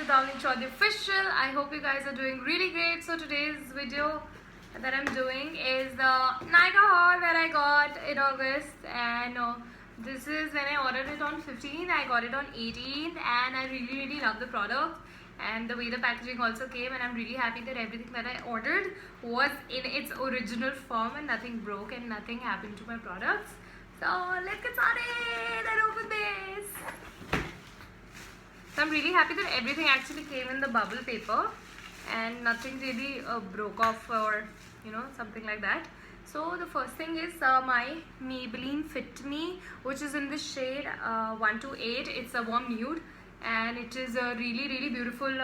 to Davleen Chaudhary Official. I hope you guys are doing really great. So today's video that I'm doing is the Nykaa haul that I got in August, and this is when I ordered it on 15th. I got it on 18th, and I really love the product and the way the packaging also came, and I'm really happy that everything that I ordered was in its original form and nothing broke and nothing happened to my products. So let's get started and open this. So I'm really happy that everything actually came in the bubble paper and nothing really broke off or something like that. So the first thing is my Maybelline Fit Me, which is in the shade 128. It's a warm nude, and it is a really beautiful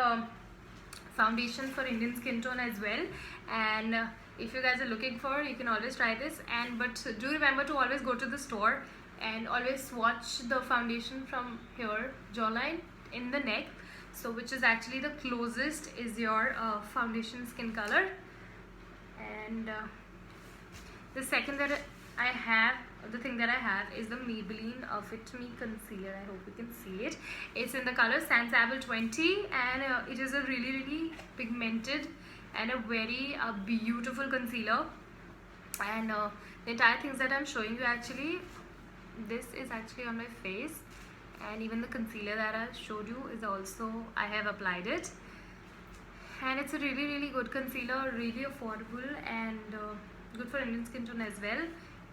foundation for Indian skin tone as well. And if you guys are looking for, you can always try this. But do remember to always go to the store and always swatch the foundation from here, jawline, in the neck, so which is actually the closest is your foundation skin color. And the second that I have, the thing that I have is the Maybelline Fit Me concealer. I hope you can see it. It's in the color Sand Sable 20, and it is a really pigmented and a very beautiful concealer. And the entire things that I'm showing you, actually this is actually on my face, and even the concealer that I showed you is also, I have applied it, and it's a really good concealer, really affordable, and good for Indian skin tone as well.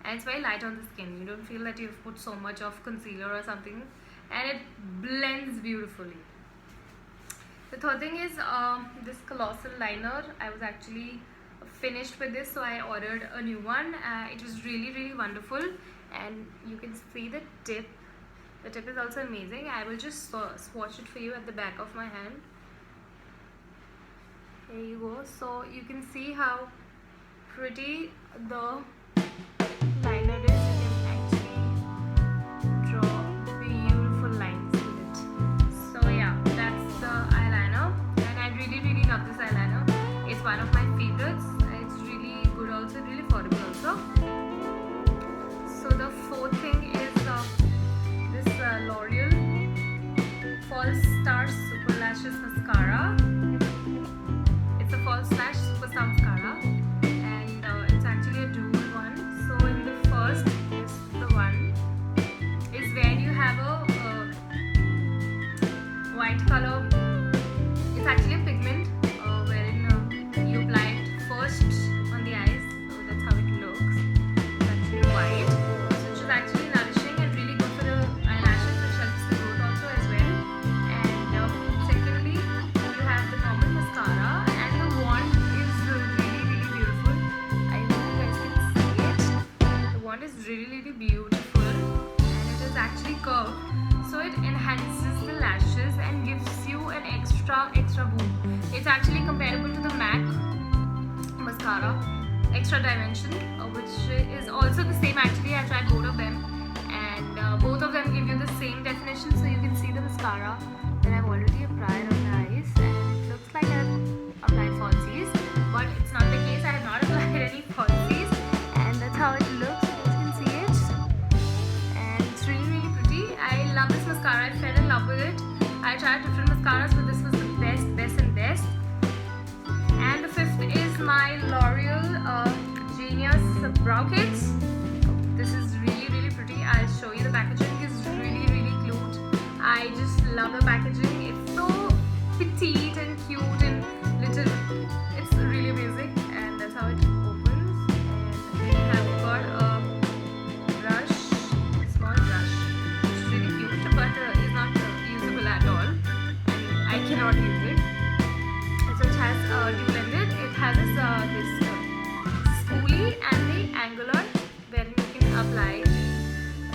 And it's very light on the skin. You don't feel that you've put so much of concealer or something, and it blends beautifully. The third thing is this colossal liner. I was actually finished with this, so I ordered a new one. It was really wonderful, and you can see the tip. The tip is also amazing. I will just swatch it for you at the back of my hand. There you go. So you can see how pretty the liner is. You can actually draw beautiful lines with it. So yeah, that's the eyeliner, and I really love this eyeliner. It's one of my favorites. It's really good also, really affordable also. So the fourth thing is this L'Oreal False Star Super Lashes Mascara. It's a False Lash Super Star Mascara, and it's actually a dual one. So in the first is the one is where you have a white color. It's actually a pigment wherein you apply it first on the eyes. So that's how it looks. It's actually white, so which is actually nourishing and really good for the eyelashes, which helps the growth also as well. And secondly, you have the normal mascara, and the wand is really beautiful. I hope you guys can see it. The wand is really beautiful, and it is actually curved, so it enhances the lashes and gives you an extra boom. It's actually comparable to the MAC mascara Extra Dimension, which is also the same. Actually, I tried both of them, and both of them give you the same definition. So you can see the mascara that I've already applied on my eyes, and it looks like I've applied falsies, but it's not the case. I have not applied any falsies, and that's how it looks. You can see it, and it's really pretty. I love this mascara. I fell in love with it. I tried different mascaras, but this was the best. And the fifth is my L'Oreal Genius Brow Kit. This is really pretty. I'll show you. The packaging is really cute. I just love the packaging. It's so petite and cute and little. It's really amazing, and that's how it opens. And we have got a brush, small brush. It's really cute, but it's not usable at all, and I cannot use it. So it has blended. It has this spoolie and the angular, where you can apply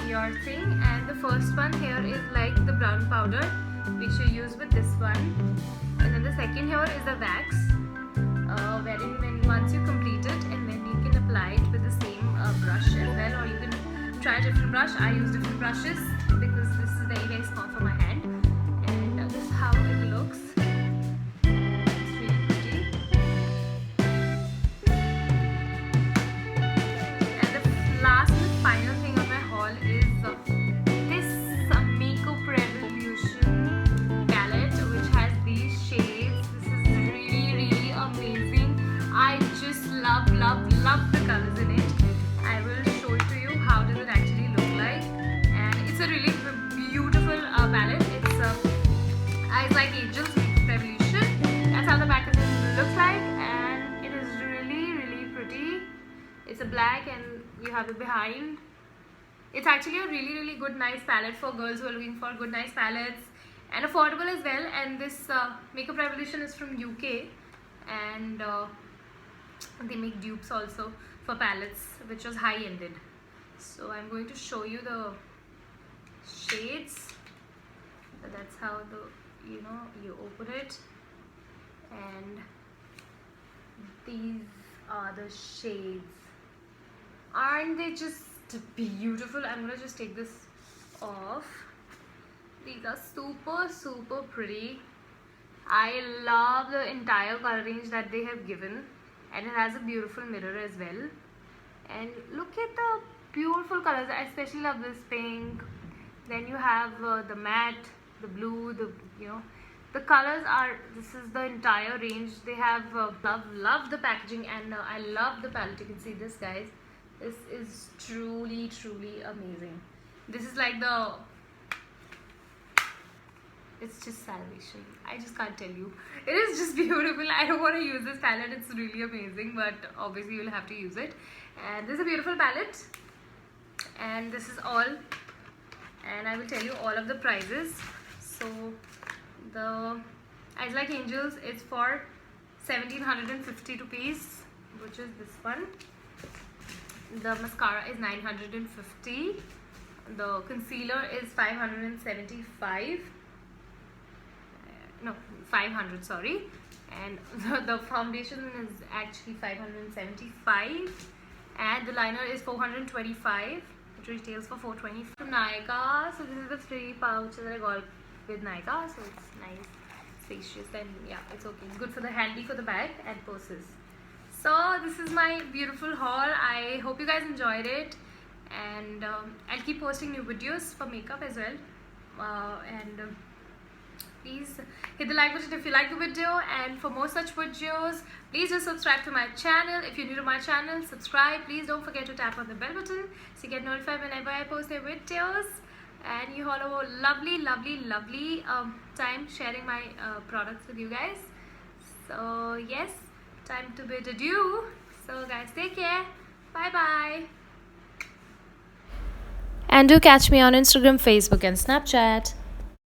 your thing. And the first one here is like the brown powder, which you use with this one. And then the second here is the wax, wherein when once you complete it, and then you can apply it with the same brush as well, or you can try a different brush. I use different brushes because this is very small for my hand, and this is how it looks. Final thing on my haul is this Makeup Revolution palette, which has these have it behind. It's actually a really good nice palette for girls who are looking for good nice palettes and affordable as well. And this Makeup Revolution is from UK, and they make dupes also for palettes which was high-ended. So I'm going to show you the shades. That's how you open it, and these are the shades. Aren't they just beautiful? I'm gonna just take this off. These are super pretty. I love the entire color range that they have given, and it has a beautiful mirror as well. And look at the beautiful colors. I especially love this pink. Then you have the matte, the blue, the colors are, this is the entire range they have. Love the packaging, and I love the palette. You can see this, guys. This is truly amazing. This is like it's just salvation. I just can't tell you. It is just beautiful. I don't want to use this palette. It's really amazing, but obviously you'll have to use it. And this is a beautiful palette, and this is all, and I will tell you all of the prices. So the Eyes Like Angels is for 1750 rupees, which is this one. The mascara is 950. The concealer is 575. No, 500, sorry. And the foundation is actually 575. And the liner is 425, which retails for 420 from Nykaa. So this is the free pouch that I got with Nykaa. So it's nice, spacious, and yeah, it's okay. Good for the handy for the bag and purses. So this is my beautiful haul. I hope you guys enjoyed it, and I'll keep posting new videos for makeup as well. Please hit the like button if you like the video, and for more such videos, please just subscribe to my channel. If you're new to my channel, subscribe. Please don't forget to tap on the bell button so you get notified whenever I post new videos. And you all have a lovely time sharing my products with you guys. So yes, time to bid adieu. So guys, take care. Bye bye. And do catch me on Instagram, Facebook and Snapchat.